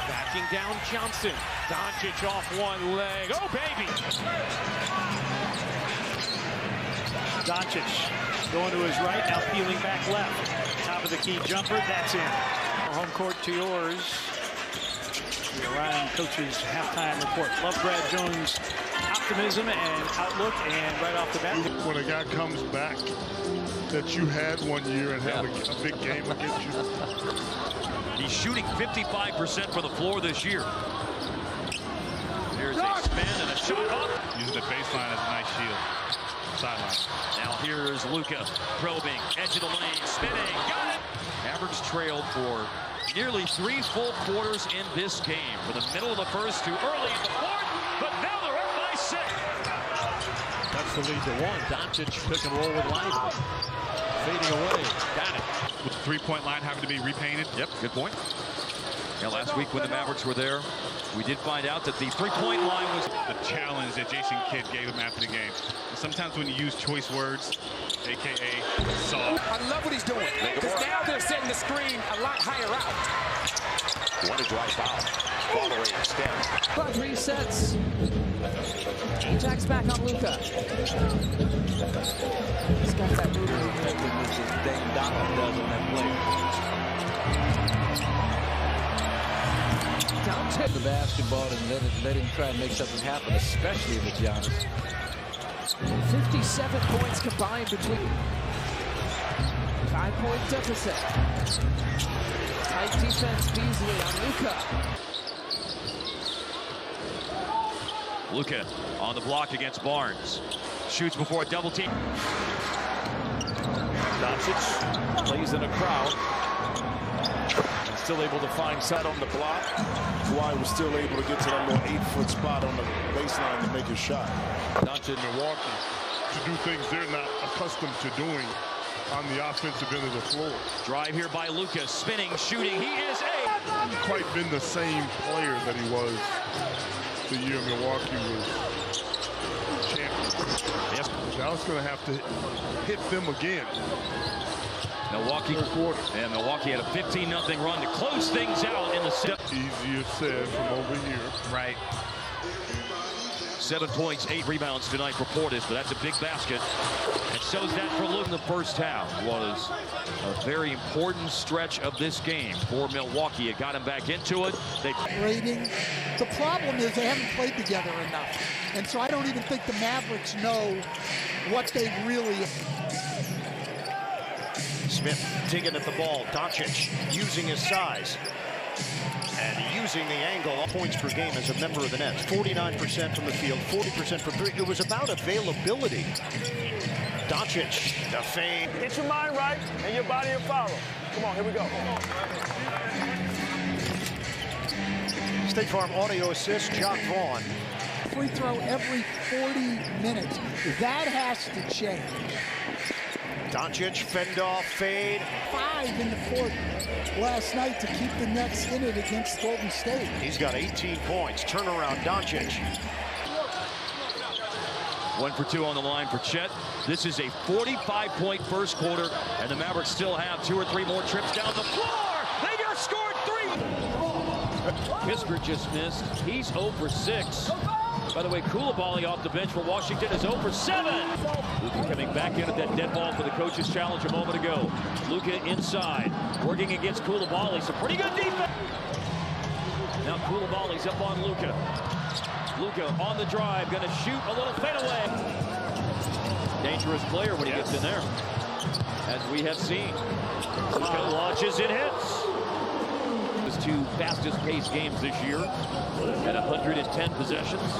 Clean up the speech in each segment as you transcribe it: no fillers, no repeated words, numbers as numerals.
Backing down Johnson. Dončić off one leg. Oh, baby! Dončić going to his right, now peeling back left. Top of the key jumper, that's in. Home court to yours. The Ryan coach's halftime report. Love Brad Jones' optimism and outlook, and right off the bat. When a guy comes back that you had one year and have a big game against you. He's shooting 55% for the floor this year. There's a spin and a shot up. Using the baseline as a nice shield. Sideline. Now here's Luka probing, edge of the lane, spinning, got it! Mavericks trailed for nearly 3 full quarters in this game. From the middle of the first to early in the fourth, but now they're up by 6. That's the lead to 1. Dončić pick and roll with Lively. Fading away. Got it. With the three-point line having to be repainted. Yep, good point. Now last week when the Mavericks were there, we did find out that the three-point line was The challenge that Jason Kidd gave him after the game. And sometimes when you use choice words, a.k.a. soft. I love what he's doing, because now they're setting the screen a lot higher out. What a drive foul. Following extend. Clock resets. Attacks back on Luka. He's got that move. Mrs. Dane Donald does on that play. Down the basketball and let him try and make something happen, especially with Giannis. 57 points combined between 5-point deficit. Tight defense, Beasley on Luka. Luka on the block against Barnes. Shoots before a double team. Dončić plays in a crowd. Still able to find set on the block. Kawhi was still able to get to that little 8-foot spot on the baseline to make his shot. Dončić in Milwaukee to do things they're not accustomed to doing on the offensive end of the floor. Drive here by Luka, spinning, shooting. He is He's quite been the same player that he was the year Milwaukee was champion. Yes. Now it's going to have to hit them again. Milwaukee, and Milwaukee had a 15-0 run to close things out in the set. Easier said from over here. Right. 7 points, 8 rebounds tonight for Portis, but that's a big basket. And so's that for Luka. The first half was a very important stretch of this game for Milwaukee. It got him back into it. Rating. The problem is they haven't played together enough. And so I don't even think the Mavericks know what they really... Smith digging at the ball. Dončić using his size and using the angle. Points per game as a member of the Nets. 49% from the field, 40% from 3. It was about availability. Dončić, the fade. Get your mind right, and your body will follow. Come on, here we go. State Farm audio assist, Jock Vaughn. Free throw every 40 minutes. That has to change. Dončić, fend off, fade. 5 in the fourth last night to keep the Nets in it against Golden State. He's got 18 points. Turnaround, Dončić. 1 for 2 on the line for Chet. This is a 45-point first quarter, and the Mavericks still have 2 or 3 more trips down the floor. They just scored 3. Kispert just missed. He's 0 for 6. By the way, Koulibaly off the bench for Washington is 0 for 7. Luka coming back in at that dead ball for the coach's challenge a moment ago. Luka inside, working against Koulibaly. Some pretty good defense. Now Koulibaly's up on Luka. Luka on the drive, going to shoot a little fadeaway. Dangerous player when he gets in there, as we have seen. Luka launches and hits. His 2 fastest-paced games this year at 110 possessions.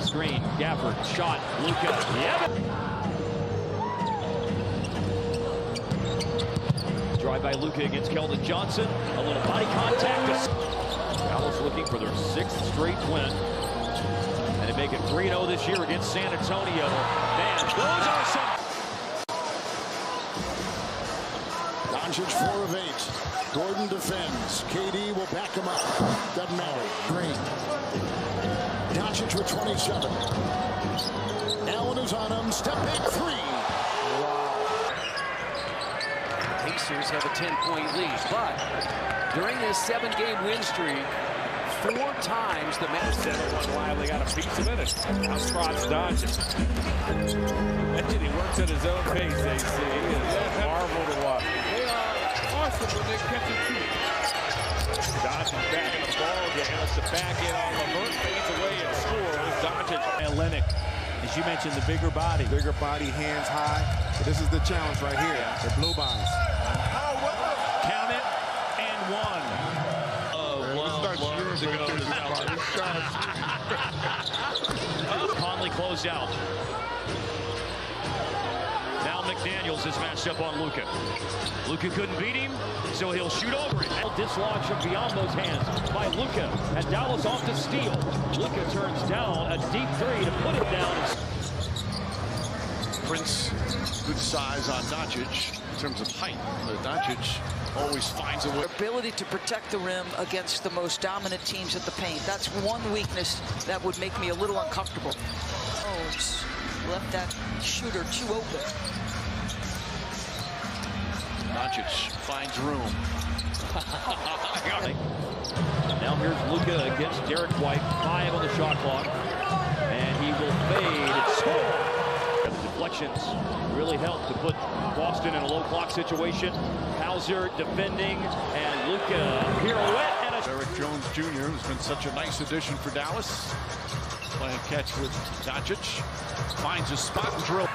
Screen, Gafford, shot, Luka. Yep. Drive by Luka against Keldon Johnson. A little body contact. Dallas looking for their 6th straight win. And to make it 3-0 this year against San Antonio. Man, those are some... Dončić 4 of 8. Gordon defends. KD will back him up. Doesn't matter. Green. Dončić with 27. Allen is on him. Step back 3. Wow. Pacers have a 10-point lead, but During this 7-game win streak, 4 times the man. 7-1 Wiley got a piece of it. Now trots Dončić. And he works at his own pace, they see. He is a marvel to watch. They are awesome when they catch it too. Dončić back in the ball game. It's the back end on Levert. Fades away and scores. Dončić. Athletic. As you mentioned, the bigger body. Bigger body, hands high. But this is the challenge right here. The blue bonds. Count it and 1. Conley closed out. Now McDaniels is matched up on Luka. Luka couldn't beat him, so he'll shoot over it. Dislodged from beyond those hands by Luka. And Dallas off to steal. Luka turns down a deep 3 to put it down. Prince, good size on Dončić in terms of height. Dončić always finds a way. Ability to protect the rim against the most dominant teams at the paint. That's one weakness that would make me a little uncomfortable. Oh, left that shooter too open. Dončić finds room. Now here's Luka against Derek White. 5 on the shot clock. And he will fade and score. The deflections really helped to put Boston in a low clock situation. Hauser defending, and Luka pirouette and a... Derek Jones Jr. has been such a nice addition for Dallas. Playing catch with Dončić. Finds a spot and drill.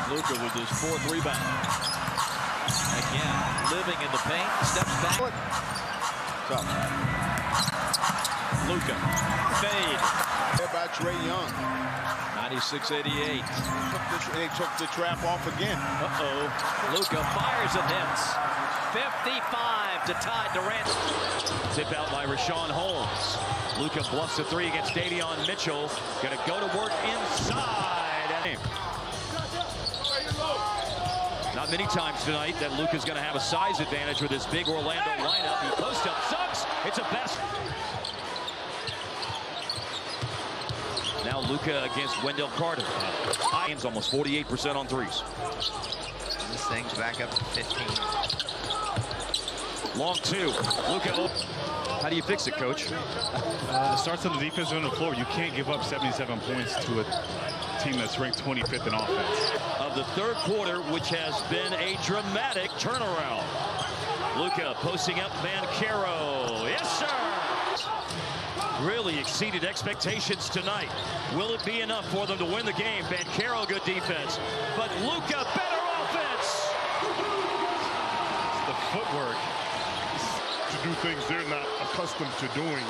Luka with his 4th rebound. Again, living in the paint, steps back. Luka. Fade. By Trae Young. 96-88. They took the trap off again. Luka fires and hits. 55 to tie Durant. Tip out by Rashawn Holmes. Luka bluffs a 3 against Davion Mitchell. Gonna go to work inside. Not many times tonight that Luka's gonna have a size advantage with his big Orlando lineup. He post up sucks. It's a basket. Now Luka against Wendell Carter. Ian's almost 48% on 3s. This thing's back up to 15. Long 2. Luka. How do you fix it, Coach? It starts on the defensive end of the floor. You can't give up 77 points to a team that's ranked 25th in offense. Of the 3rd quarter, which has been a dramatic turnaround. Luka posting up Banchero. Yes, sir! Really exceeded expectations tonight. Will it be enough for them to win the game? Banchero, good defense. But Luka, better offense! The footwork to do things they're not accustomed to doing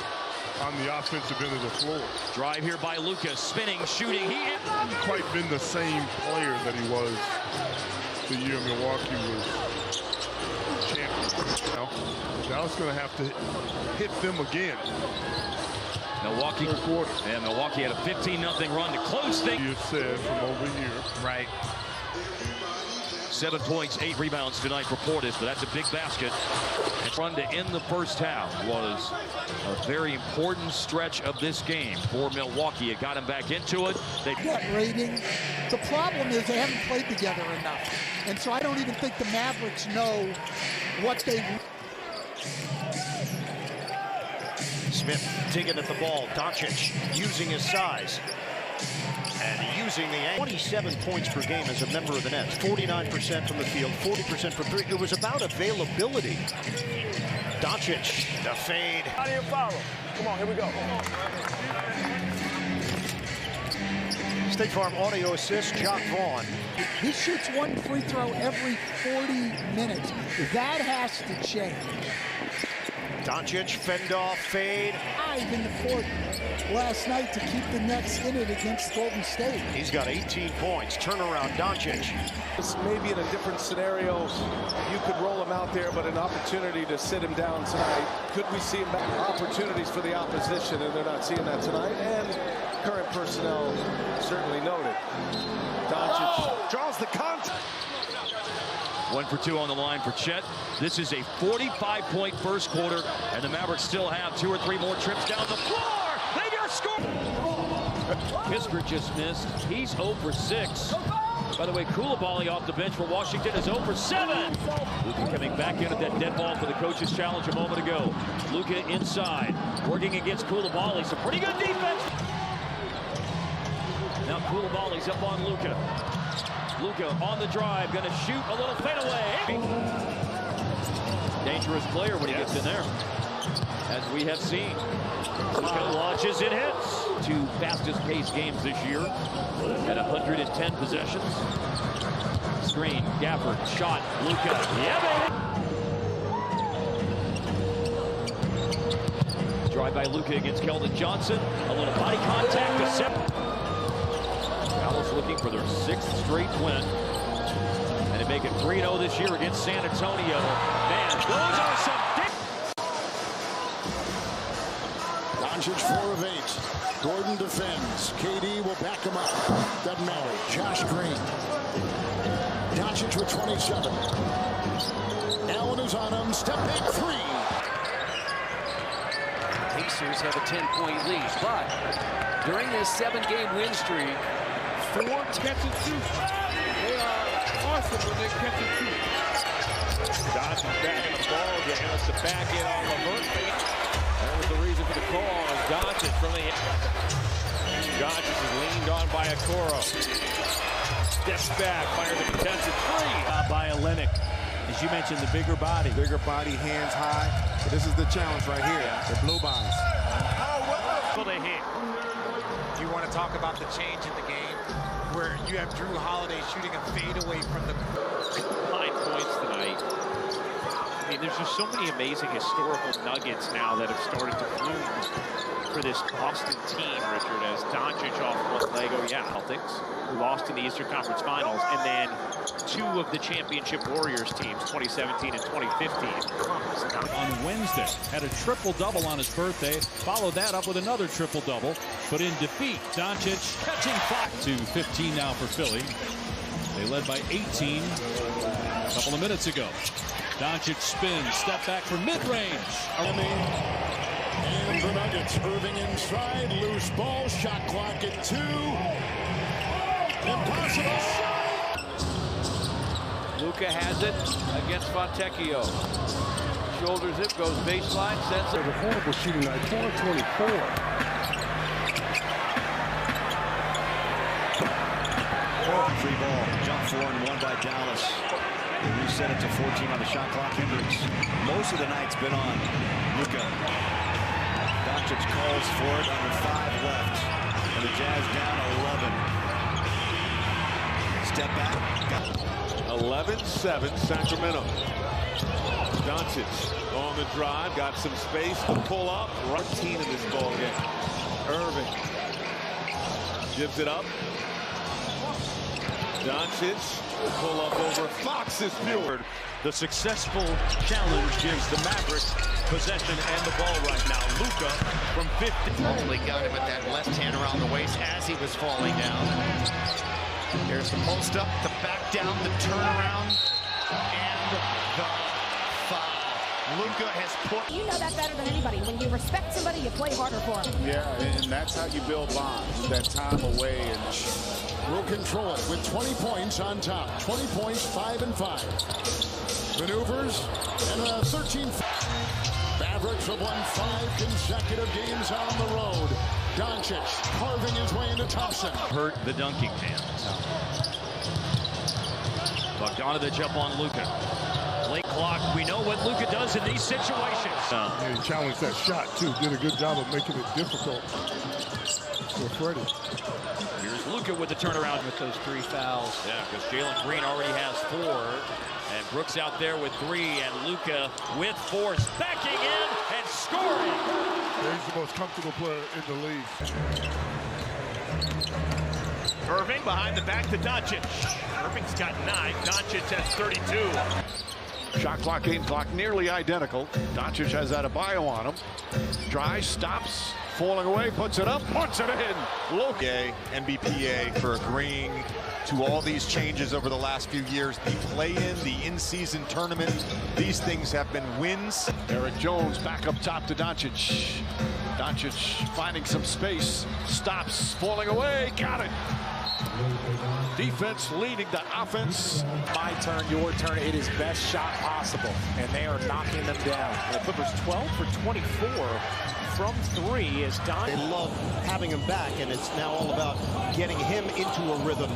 on the offensive end of the floor. Drive here by Luka, spinning, shooting. He hasn't quite been the same player that he was the year Milwaukee was champion. Now, Dallas going to have to hit them again. Milwaukee, and Milwaukee had a 15-0 run to close things. You said from over here. Right. 7 points, 8 rebounds tonight for Portis, but that's a big basket. And run to end the first half was a very important stretch of this game for Milwaukee. It got him back into it. That rating. The problem is they haven't played together enough. And so I don't even think the Mavericks know what they... Smith digging at the ball. Dončić using his size. And using the 27 points per game as a member of the Nets. 49% from the field, 40% from 3. It was about availability. Dončić, the fade. How do you follow? Come on, here we go. State Farm audio assist, Jock Vaughn. He shoots 1 free throw every 40 minutes. That has to change. Dončić, fend off, fade. In the 4th last night to keep the Nets in it against Golden State. He's got 18 points. Turnaround, Dončić. Maybe in a different scenario, you could roll him out there, but an opportunity to sit him down tonight. Could we see him back? Opportunities for the opposition, and they're not seeing that tonight. And current personnel certainly noted. Dončić draws the contact. 1 for 2 on the line for Chet. This is a 45-point first quarter, and the Mavericks still have 2 or 3 more trips down the floor. They just scored. Kispert just missed. He's 0 for 6. By the way, Koulibaly off the bench for Washington is 0 for 7. Luka coming back in at that dead ball for the coach's challenge a moment ago. Luka inside, working against Koulibaly. Some pretty good defense. Now Koulibaly's up on Luka. Luka on the drive, going to shoot a little fadeaway. Dangerous player when he gets in there, as we have seen. Luka launches and hits. 2 fastest paced games this year at 110 possessions. Screen, Gafford, shot, Luka. Yeah, baby! Drive by Luka against Keldon Johnson. A little body contact to set. Dallas looking for their 6th straight win. And they make it 3-0 this year against San Antonio. Man, those are some Dončić 4 of 8. Gordon defends. KD will back him up. Doesn't matter. Josh Green. Dončić with 27. Allen is on him. Step back 3. Pacers have a 10-point lead, but during this 7-game win streak, 4 catch and shoot. They are awesome when they catch and shoot. Dončić back in the ball game. That's the back end on Levert. That was the reason for the call. Dončić from the Dončić is leaned on by Okoro. Steps back, fires a contested 3. By Olenek. As you mentioned, the bigger body. Bigger body, hands high. But this is the challenge right here. The blue bodies. Will they hit? You want to talk about the change in the game where you have Drew Holiday shooting a fadeaway from the 9 points tonight. I mean, there's just so many amazing historical nuggets now that have started to bloom for this Boston team, Richard, as Dončić off one leg. Oh, yeah, Celtics, who lost in the Eastern Conference Finals, and then 2 of the championship Warriors teams, 2017 and 2015. On Wednesday, had a triple-double on his birthday, followed that up with another triple-double, but in defeat, Dončić catching 5 to 15 now for Philly. They led by 18 a couple of minutes ago. Dončić spins, step back for mid-range. And the Nuggets, Irving inside, loose ball, shot clock at 2. Impossible shot. Luka has it against Fontecchio. Shoulders it, goes baseline, sends it. It was a horrible shooting night, 4-24. Free ball, jump 4 and 1 by Dallas. They reset it to 14 on the shot clock. Hendricks. Most of the night's been on Luka. Dončić calls for it under 5 left. And the Jazz down 11. Step back. 11-7 Sacramento. Dončić on the drive, got some space to pull up. 14 in this ball game. Irving gives it up. Dončić pull up over Fox's viewer. The successful challenge gives the Mavericks possession and the ball right now. Luka from 50. Ultimately got him at that left hand around the waist as he was falling down. Here's the post up, the back down, the turnaround, and the foul. Luka has put... You know that better than anybody. When you respect somebody, you play harder for them. Yeah, and that's how you build bonds. That time away and... Will control it with 20 points on top. 20 points, 5 and 5. Maneuvers and a 13. Mavericks have won 5 consecutive games on the road. Dončić carving his way into Thompson. Hurt the dunking man. Bogdanovich up on Luka. Late clock. We know what Luka does in these situations. Yeah, he challenged that shot, too. Did a good job of making it difficult for Freddie. Here's Luka with the turnaround with those 3 fouls. Yeah, because Jalen Green already has 4. And Brooks out there with 3. And Luka with force. Backing in and scoring. Yeah, he's the most comfortable player in the league. Irving behind the back to Dončić. Irving's got 9. Dončić has 32. Shot clock, game clock, nearly identical. Dončić has Adebayo on him. Drives, stops, falling away, puts it up, puts it in. Luka, NBPA for agreeing to all these changes over the last few years. The play-in, the in-season tournament, these things have been wins. Eric Jones back up top to Dončić. Dončić finding some space, stops, falling away, got it. Defense leading the offense. My turn, your turn. It is best shot possible, and they are knocking them down. The Clippers 12 for 24 from three as Don. They love having him back, and it's now all about getting him into a rhythm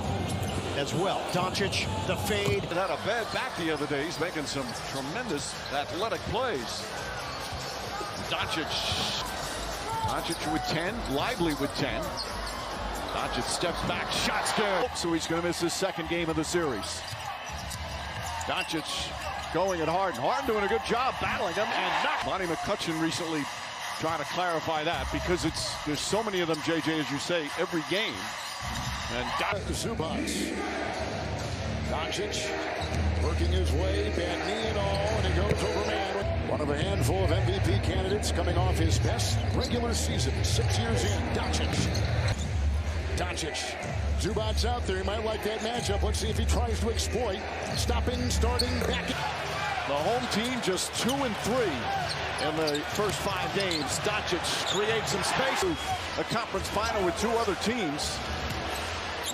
as well. Dončić, the fade. He had a bad back the other day. He's making some tremendous athletic plays. Dončić with 10, Lively with 10. Dončić steps back, shot's good. So he's going to miss his second game of the series. Dončić going at Harden. Harden doing a good job battling him and not. Monty McCutcheon recently trying to clarify that because there's so many of them, JJ, as you say, every game. And Zubac. Dončić working his way, bad knee and all, and he goes over man. One of a handful of MVP candidates coming off his best regular season, 6 years in. Dončić. Zubac out there. He might like that matchup. Let's see if he tries to exploit. Stopping, starting, back. The home team just 2-3 in the first 5 games. Dončić creates some space. A conference final with 2 other teams.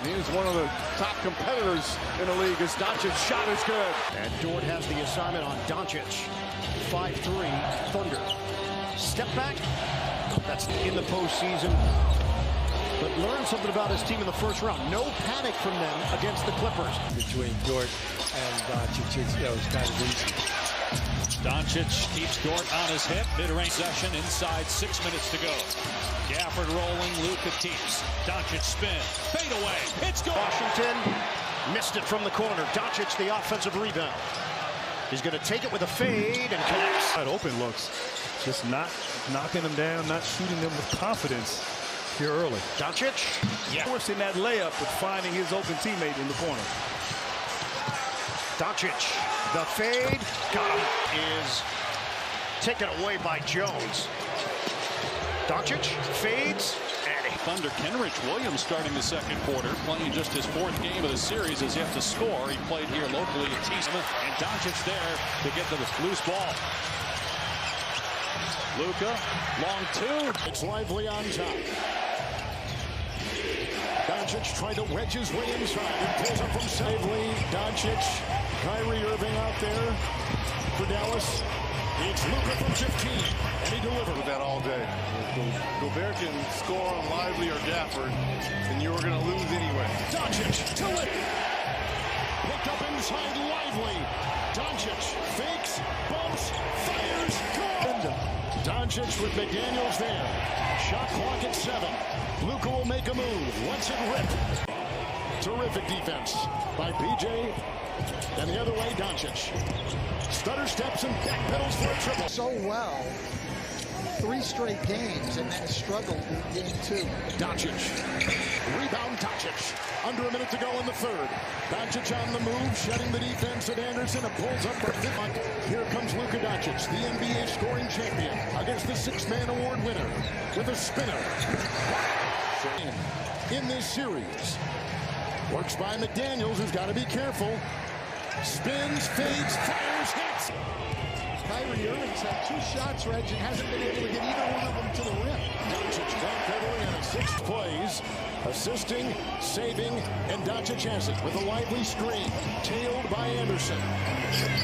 He is one of the top competitors in the league. As Dončić's shot is good. And Dort has the assignment on Dončić. 5-3, Thunder. Step back. That's in the postseason. But learn something about his team in the first round. No panic from them against the Clippers. Between Dort and Dončić, it's kind of easy. Dončić keeps Dort on his hip. Mid-range session inside 6 minutes to go. Gafford rolling, Luka keeps. Dončić spin, fade away, it's good. Washington missed it from the corner. Dončić the offensive rebound. He's going to take it with a fade and connects. Open looks, just not knocking them down, not shooting them with confidence here early. Dončić, forcing that layup but finding his open teammate in the corner. Dončić, the fade, got him, is taken away by Jones. Dončić fades, and Thunder. Kenrich Williams starting the second quarter, playing just his 4th game of the series as yet to score. He played here locally at Teesma, and Dončić there to get to the loose ball. Luka, long 2. It's Lively on top. Dončić trying to wedge his way inside. He pulls up from Lively. Dončić, Kyrie Irving out there for Dallas. It's Luka from 15, and he delivered with that all day. Gobert can score on Lively or Gafford, and you were going to lose anyway. Dončić to it. Picked up inside Lively. Dončić fakes, bumps, fires, good. Dončić with McDaniels there. Shot clock at 7. Luka will make a move. Lets it rip. Terrific defense by PJ. And the other way, Dončić. Stutter steps and backpedals for a triple. So well, 3 straight games, and then struggled in game 2. Dončić. Rebound Dončić. Under a minute to go in the 3rd. Dončić on the move, shutting the defense at Anderson. And pulls up for 5. Here comes Luka Dončić, the NBA scoring champion, against the 6-man award winner with a spinner. In this series. Works by McDaniels, who's got to be careful. Spins, fades, fires, hits. Kyrie Irving's had 2 shots, Reg, and hasn't been able to get either one of them to the rim. Dončić backpedaling and 6 plays, assisting, saving, and Dončić has it with a lively screen, tailed by Anderson.